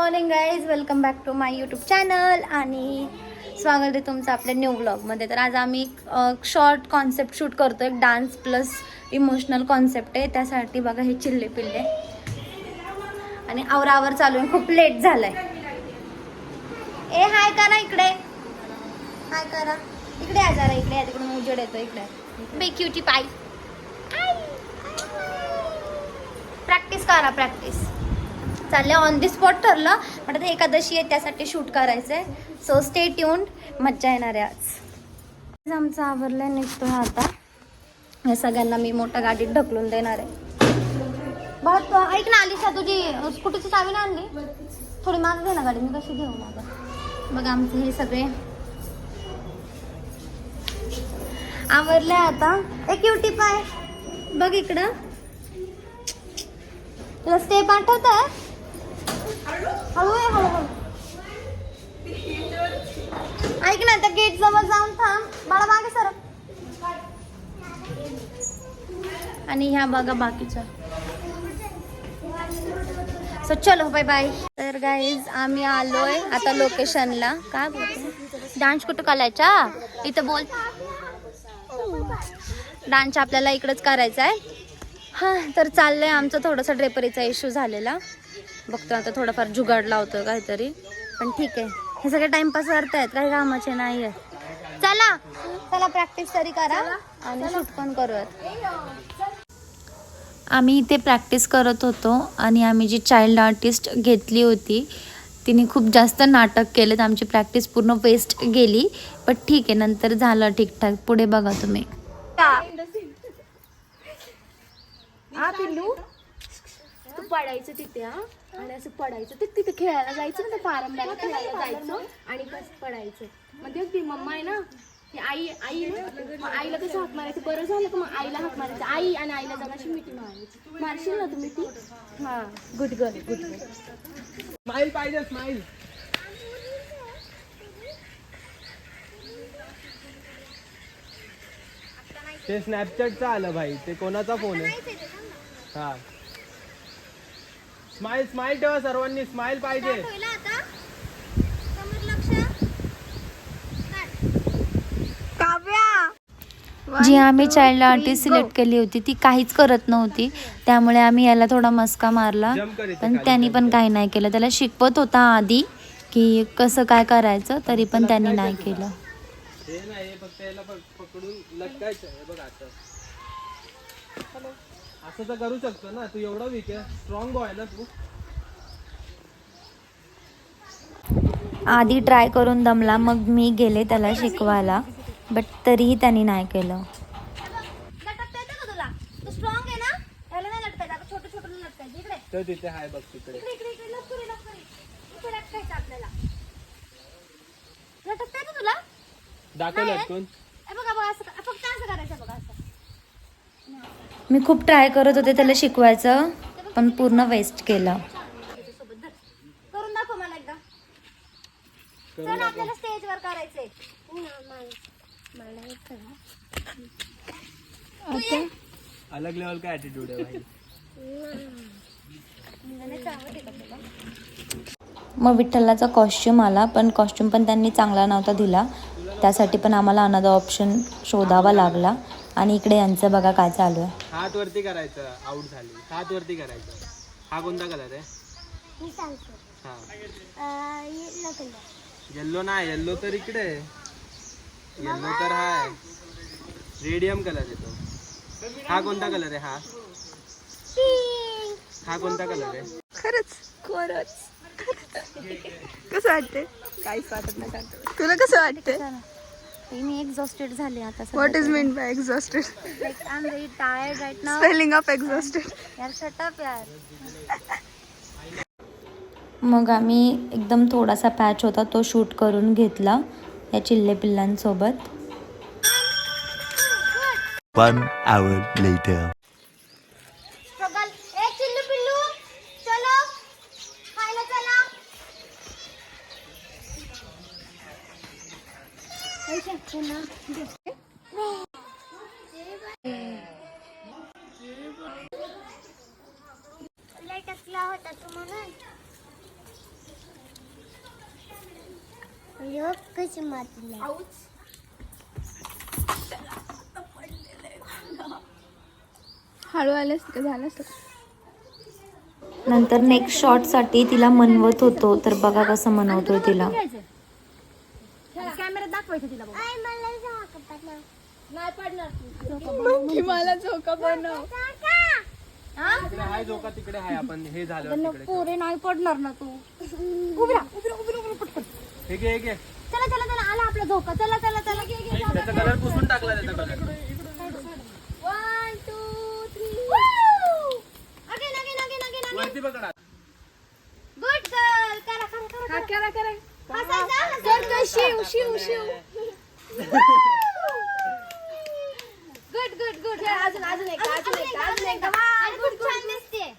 Morning guys, welcome back to my YouTube channel आणि स्वागत आहे तुमचं आपल्या न्यू व्लॉगमध्ये. तर आज आम्ही शॉर्ट कॉन्सेप्ट शूट करतो. एक डान्स प्लस इमोशनल कॉन्सेप्ट आहे. त्यासाठी बघा हे चिल्ले पिल्ले आणि आवरावर चालू आहे. खूप लेट झालाय. ए हाय करा इकडे, हाय करा इकडे. आ जरा इकडे, तिकडून उजेड येतो. इकडे बे क्युटी पाय. प्रॅक्टिस करा, प्रॅक्टिस चालले. ऑन दी स्पॉट ठरलं, पण एकादशी आहे त्यासाठी शूट करायचंय. सो स्टे ट्यून्ड, मज्जा येणार आहे आज. आमचं आवरलंय, निघतोय आता. या सगळ्यांना मी मोठ्या गाडीत ढकलून देणार आहे. बघ ऐक ना आलिशा, तुझी स्कूटीची चावी ना आणली, थोडी माग घे ना गाडी, मी कशी घेऊ मागं. बघ आमचे हे सगळे आवरलंय आता. एक क्युटी पाय बघ इकडं. तुला स्टेप आठवत आहे? हळू. ऐक ना, त्या गेट जवळ जाऊन थांब बाळा, मागे सर. आणि ह्या बघा बाकीच्या. सो चलो बाय बाय. तर गाईज आम्ही आलोय आता लोकेशनला. काय बोलतो डान्स कुठं करायचा इथं बोल. डान्स आपल्याला इकडेच करायचा आहे. हां, तर चाललंय आमचं. थोडंसं ड्रेपरीचा इश्यू झालेला, बघतो आता थोडंफार जुगाड लावतो काहीतरी. पण ठीक आहे, हे सगळे टाइमपास करतायत, काही कामाचे नाही आहे. चला चला, प्रॅक्टिस तरी करा आणि शूट पण करूयात. आम्ही इथे प्रॅक्टिस करत होतो आणि आम्ही जी चाइल्ड आर्टिस्ट घेतली होती तिने खूप जास्त नाटक केलेत. आमची प्रॅक्टिस पूर्ण वेस्ट गेली, पण ठीक आहे, नंतर झालं ठीकठाक. पुढे बघा तुम्ही. पिल्लू, तू पडायचं तिथे आणि असं पडायचं. ते तिथे खेळायला जायचं ना, त्या पारंब्याला खेळायला जायचं आणि कसं पडायचं. मग तेच ती मम्मा आहे ना, ती आई मग आईला कसं हाक मारायचं. बरं झालं का मग आईला हाक मारायचं. आई आणि आईला जगाशी मिठी मारायची. मारशील ना तू मिठी? हा, good girl, good girl. Smile पाहिजे, स्माइल. ते स्नॅपचॅटचं आलं भाई, ते कोणाचा फोन आहे? हा, स्माइल स्माइल ठेवा सर्वांनी, स्माइल पाहिजे. जी आम्ही चाइल्ड आर्टिस्ट सिलेक्ट केली होती ती काहीच करत नव्हती, त्यामुळे आम्ही याला थोडा मस्का मारला. पण त्यांनी पण काही नाही केलं. त्याला शिकवत होता आधी की कसं काय करायचं, तरी पण त्यांनी नाही केलं. हे नाही, फक्त याला पकडून लटकायचं आहे बघ. असं तर करू शकतो ना तू, एवढा वीक आहे. स्ट्रॉंग बॉय ना तू. आधी ट्राय करून दमला, मग मी गेले त्याला शिकवायला, बट तरीही त्यांनी नाही केलं. तर तिथे हाय बघ, तिकडे दाखव लटकून. मी खूप ट्राय करत होते त्याला शिकवायचं, पण पूर्ण वेस्ट केलं. करून दाखव मला एकदा. चल आपल्याला स्टेजवर करायचंय. अलग लेवल का ऍटिट्यूड आहे भाई. मग विठ्ठलाचा कॉस्ट्युम आला, पण कॉस्ट्युम पण त्यांनी चांगला नव्हता दिला. त्यासाठी पण आम्हाला अनदर ऑप्शन शोधावा लागला. आणि इकडे यांचं बघा काय चालू आहे. हात वरती करायचं, आउट झाली. हात वरती करायचं. हा कोणता कलर आहे? हा, येल्लो नाही, येल्लो तर इकडे आहे. येल्लो तर हाय, रेडियम कलर आहे तो. हा कोणता कलर आहे? हा कोणता कलर आहे? खरंच कसं वाटते? काहीच वाटत नाही. तुला कसं वाटते? मी एक्झॉस्टेड झाले आता. What is mean by exhausted? I am very tired right now. Spelling of exhausted. यार शट अप यार. मग आम्ही एकदम थोडासा पॅच होता तो शूट करून घेतला या चिल्ले पिल्लांसोबत. 1 hour later. चिल्लू पिल्लू चलो खायला चला. लाईट असला होता तू म्हणून. हळू आलेस का झालं नंतर नेक्स्ट शॉटसाठी तिला मनवत होतो, तर बघा कसं मनवतोय तिला. कॅमेऱ्यात दाखवायचं तिला नाही पडणार मला झोका बनव. तिकडे हाय झोका, तिकडे हाय. आपण हे झालं तिकडे पोरे नाही पडणार ना तू. उभी राहा पटकन. हे घे, हे घे. चला चला चला आला आपला झोका. चला चला चला घे घे. त्याचा कलर पुसून टाकला, त्याचा colour. 1 2 3 again again again again. वरती पकडा. Good girl. करा करा करा. हसायचं शिव शिव शिव. Good good good. अजून अजून एक अजून एक अजून एक. आणि गुड छान दिसते.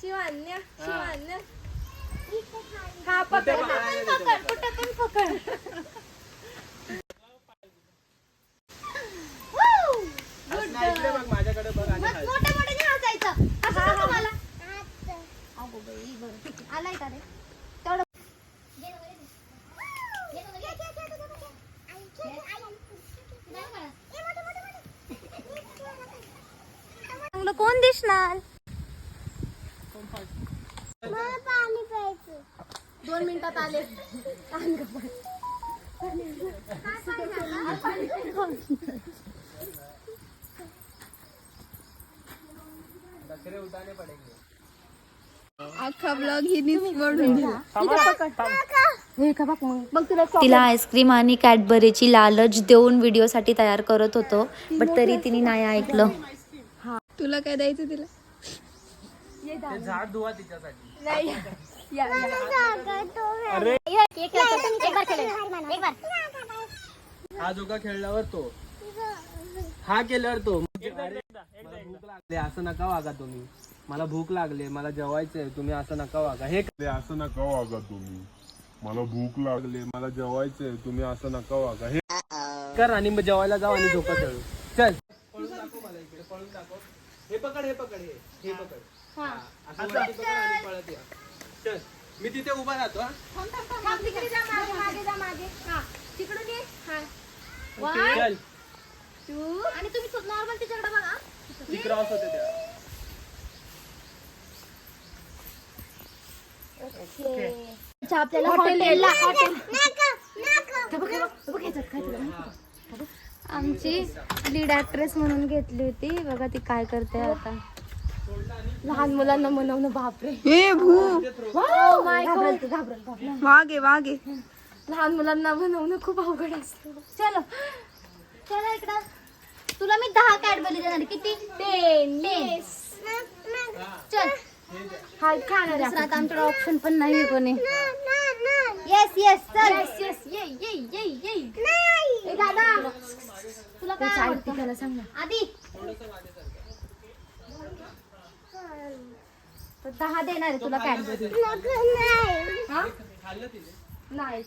शिवान्या शिवान्या. हा पकड पकड कुठं पण पकड. इकडे बघ, माझ्याकडे बघ. आणि मग मोठे मोठे नाही हसायचं. हसायचं तुम्हाला. अगो बाई बरं. आलाय का रे तेवढं. चांगलं कोण दिसणार? 2 मिनिटात आले. नखरे उतारने पडेंगे. अख्खा ब्लॉग हिनीच वडून दिला. हे का बघ मग. बघ तुला तिला आईस्क्रीम आणि कॅडबरीची लालच देऊन व्हिडिओसाठी तयार करत होतो, बट तरी तिने नाही ऐकलं. तुला काय द्यायचं तिला. ते झाड धुवा तिच्यासाठी. नाही या अरे एक बार खेळूया. एक बार. हा झोका खेळल्यावर तो, हा केल्यावर तो. अरे, मला भूक लागली असं नका वागा तुम्ही. मला भूक लागली, मला जेवायचंय, तुम्ही असं नका वागा. हे असं नका वागा तुम्ही. मला भूक लागली, मला जेवायचंय, तुम्ही असं नका वागा. हे कर आणि मग जेवायला जाऊ आणि झोका खेळू. चल पळून दाखव मला, इकडे पळून दाखव. हे पकड, हे पकड, हे पकड. हा, असं वरती पकड आणि पळत या. चल मी तिथे उभा राहतो. हा तिकडे जा मागे मागे जा मागे. हा तिकडून ये. हा चल. 2 आणि तुम्ही नॉर्मल तिच्याकडे बघा. ती क्रॉस होते त्या. आपल्याला हॉटेलला आमची लीड ऍक्ट्रेस म्हणून घेतली होती. बघा ती काय करते आता. लहान मुलांना मनवणं बापरे. हे भू घाबरल. वागे वागे. लहान मुलांना बनवणं खूप अवघड असतं. चलो चला इकडं. तुला मी 10 कॅडबरी देणार. किती? 10. चल हा खाणार आहे. आता आमच्याकडे ऑप्शन पण नाही कोणी. येस येस चल. येस येस ये ये ये ये. ए दादा तुला काय आवडतं त्याला सांग ना आधी. तर 10 देणार आहे तुला कॅडबरी. हा नाही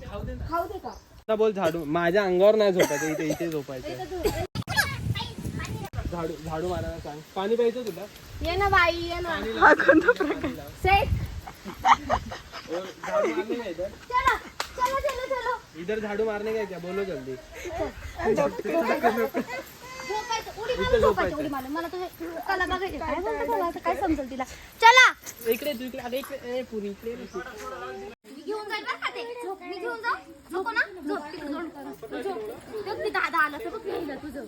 खाऊ दे का. आता बोल झाडू. माझ्या अंगावर नाही झोपायचं, इथे इथे झोपायचं. झाडू झाडू मारायला सांग. पाणी प्यायचं तुला. ये ना बाई ये ना. सेट. झाडू मारने का इधर. चलो चलो चलो चलो. इधर झाडू मारने का क्या, बोलो जल्दी. झोपायचं उडी मारून झोपायचं. उडी मारून मला तुझे कला बघायचे. काय बोलतो आता काय समजेल तिला. चला इकडे तू इकडे. अरे इकडे पुरी इकडे. मी घेऊन जाईल बरं का ते. झोप मी घेऊन जाऊ. नको ना झोप तिकडे झोप. मी दादा आला तर बघ घेऊन तुझं.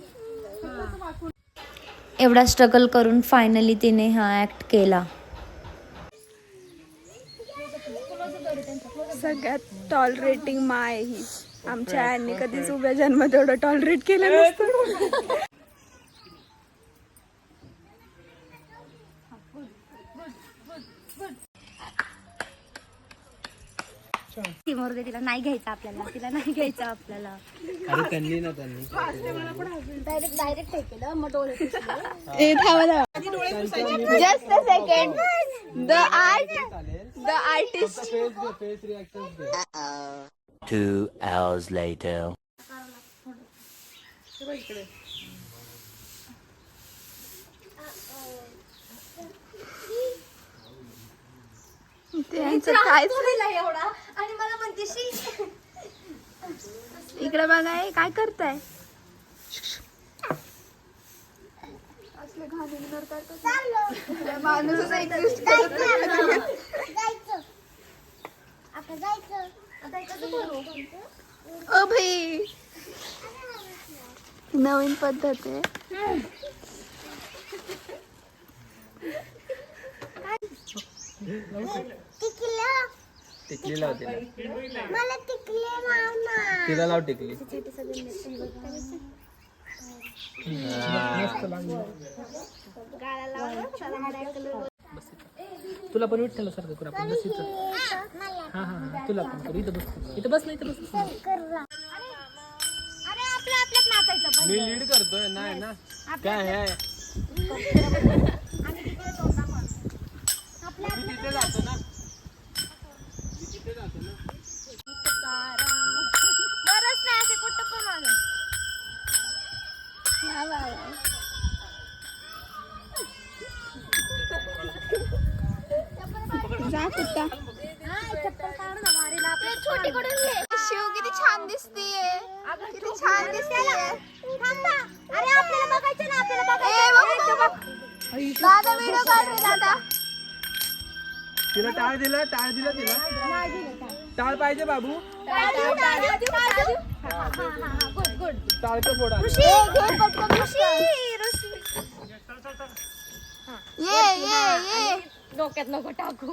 एवढा स्ट्रगल करून फायनली तिने हा ऍक्ट केला. सगळ्यात टॉलरेटिंग माय ही. आमच्या आईने कधीच उभ्या जन्मात एवढं टॉलरेट केलं नसतं. समोर दे, तिला नाही घ्यायचं आपल्याला. तिला नाही घ्यायचं आपल्याला. अरे त्यांनी ना त्यांनी डायरेक्ट डायरेक्ट हे केलं मग डोळे पुसले. ए थांबा थांबा. Just a second. The artist. Face reaction they. 2 hours later. त्यांचं काय एवढा आणि मला म्हणते इकडे बघा हे काय करताय? माणूसच exist करत नाही. ओ भाई नवीन पद्धत आहे. टिकली लाव तिला लाव टिकली. तुला पण विठ्ठल सारखं करू आपण. बस इथं. हा हा हा तुला पण करू. इथं बस. इथं बस. नाही इथं बस. मी लीड करतोय. नाही ना काय आहे. मी तिथे जातो ना. जा कुत्ता. शिव किती छान दिसतीये. किती छान दिसतीये. अरे आपल्याला बघायचं ना, आपल्याला दादा व्हिडिओ काढ रे दादा. तिला टाळ दिला. टाळ दिला तिला. टाळ पाहिजे बाबू. टाळचं फोडा. ये डोक्यात नको टाकू.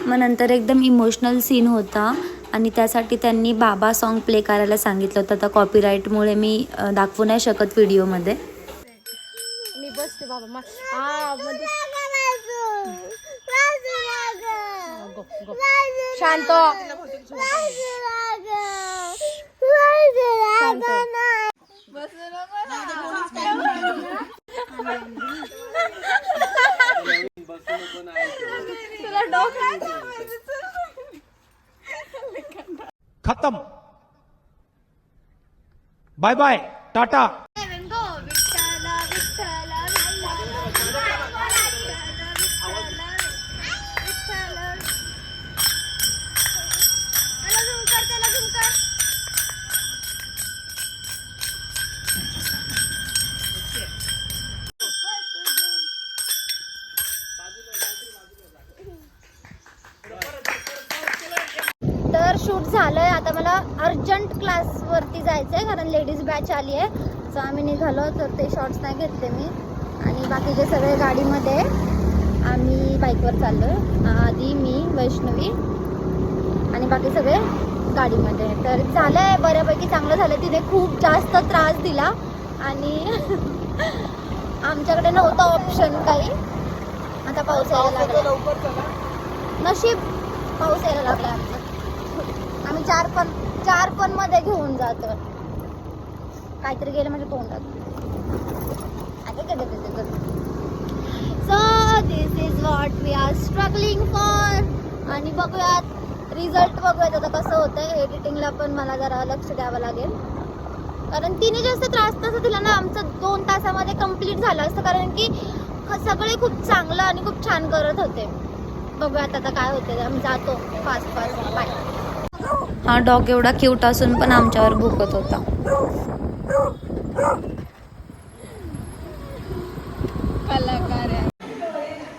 मग नंतर एकदम इमोशनल सीन होता आणि त्यासाठी त्यांनी बाबा सॉन्ग प्ले करायला सांगितलं होतं. आता कॉपीराईटमुळे मी दाखवू नाही शकत व्हिडिओमध्ये. मी बसते बाबा. हा म्हणजे शांत. खत्म. Bye bye tata. तर शूट झालंय. आता मला अर्जंट क्लासवरती जायचं आहे कारण लेडीज बॅच आली आहे. सो आम्ही निघालो. तर ते शॉर्ट्स नाही घेतले मी. आणि बाकीचे सगळे गाडीमध्ये. आम्ही बाईकवर चाललो आहे. आधी मी, वैष्णवी आणि बाकी सगळे गाडीमध्ये. तर झालं आहे बऱ्यापैकी चांगलं झालं. तिने खूप जास्त त्रास दिला आणि आमच्याकडे नव्हतं ऑप्शन काही. आता पाऊस यायला लागला. नशीब पाऊस यायला लागला आमचं. आम्ही चार पण मध्ये घेऊन जातो. काहीतरी गेलं म्हणजे तोंडात. So this is what we are struggling for. आणि बघूयात रिझल्ट. बघूयात आता कसं होतंय. एडिटिंगला पण मला जरा लक्ष द्यावं लागेल कारण तिने जास्त त्रास तसं दिला ना. आमचं 2 तासामध्ये कम्प्लीट झालं असतं कारण की सगळे खूप चांगलं आणि खूप छान करत होते. बघूयात आता काय होते. आम्ही जातो फास्ट. बाय. हा डॉग एवढा क्यूट असून पण आमच्यावर भुकत होता.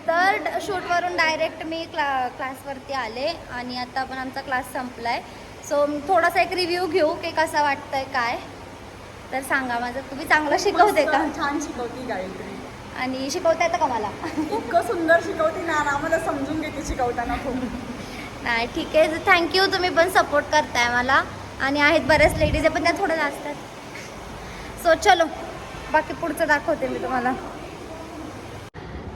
तर शूटवरून डायरेक्ट मी क्लासवरती आले आणि आता पण आमचा क्लास संपलाय. सो थोडासा एक रिव्ह्यू घेऊ की कसा वाटतंय काय. तर सांगा. माझं तुम्ही चांगलं शिकवते का? छान शिकवती गायत्री. आणि शिकवता येतं का मला? इतकं सुंदर शिकवती ना. आम्हाला समजून घेते शिकवताना खूप. नाही ठीक आहे. थँक्यू. तुम्ही पण सपोर्ट करताय मला. आणि आहेत बऱ्याच लेडीज आहे पण त्या थोड्या असतात. सो चलो बाकी पुढचं दाखवते मी तुम्हाला.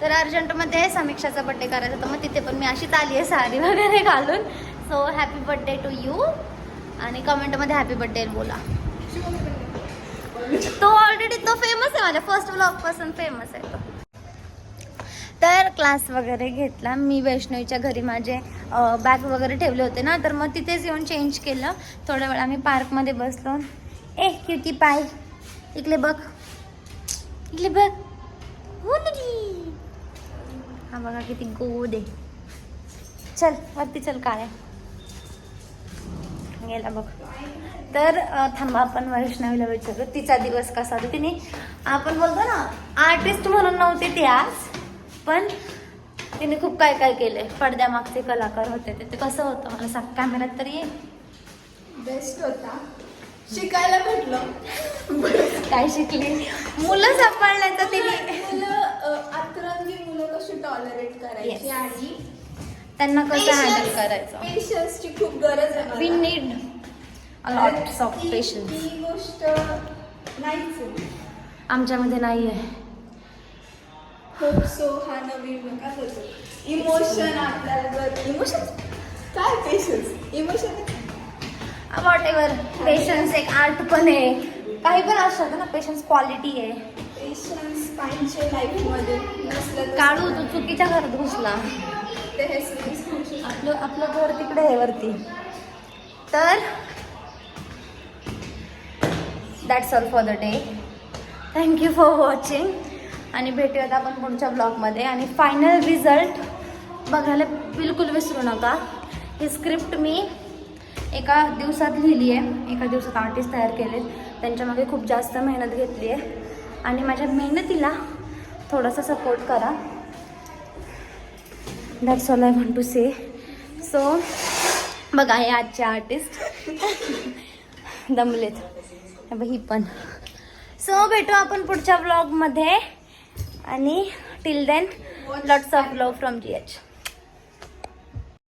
तर अर्जंटमध्ये समीक्षाचा बड्डे करायचा होता. मग तिथे पण मी अशीच आली आहे साडी वगैरे घालून. So happy birthday to you. आणि कमेंटमध्ये हॅपी बड्डे बोला. तो ऑलरेडी तो फेमस आहे. माझ्या फर्स्ट व्लॉग पासून फेमस आहे तो. तर क्लास वगैरे घेतला. मी वैष्णवीच्या घरी माझे बॅग वगैरे ठेवले होते ना, तर मग तिथेच येऊन चेंज केलं. थोड्या वेळ आम्ही पार्कमध्ये बसलो. क्युटी पाय इकडे बघ, इकडे बघ. हा बघा किती गोद आहे. चल वरती चल, काय गेला बघ. तर थांबा आपण वैष्णवीला विचारू तिचा दिवस कसा होता. तिने आपण बोलतो ना आर्टिस्ट म्हणून नव्हते ती आज, पण तिने खूप काय काय केले. पडद्यामागचे कलाकार होते ते कसं होतं मला सांग, कॅमेऱ्यात तरी बेस्ट होता. शिकायला भेटलं. काय शिकली. मुलं सांभाळण्याचं तिने, मुलं अतरंगी मुलं कशी टॉलरेट करायची Yes. आणि त्यांना कसं हँडल करायचं. पेशन्सची खूप गरज आहे वी मला. Need a lots of patience. ती गोष्ट नाहीच आहे. आमच्यामध्ये नाही आहे. होप सो हा नवीन काय होतो इमोशन आपल्याला जर इमोशन काय patience emotion what ever. Patience एक आर्ट पण आहे, काही पण असू शकतं ना. पेशन्स क्वालिटी आहे. पेशन्स पाहिजे लाईफमध्ये, नसलं तर काळू तू चुकीच्या घरात घुसला. ते हे सगळं आपलं घर तिकडे आहे वरती. तर that's all for the day. Thank you for watching आणि भेटूयात आपण पुढच्या ब्लॉगमध्ये. आणि फायनल रिझल्ट बघायला बिलकुल विसरू नका. ही स्क्रिप्ट मी एका दिवसात लिहिली आहे. एका दिवसात आर्टिस्ट तयार केलेत, त्यांच्यामागे खूप जास्त मेहनत घेतली आहे आणि माझ्या मेहनतीला थोडासा सपोर्ट करा. That's all I want to say. So बघा हे आजचे आर्टिस्ट दमलेत, ही पण. सो भेटू आपण पुढच्या ब्लॉगमध्ये आणि till then lots of love from GH.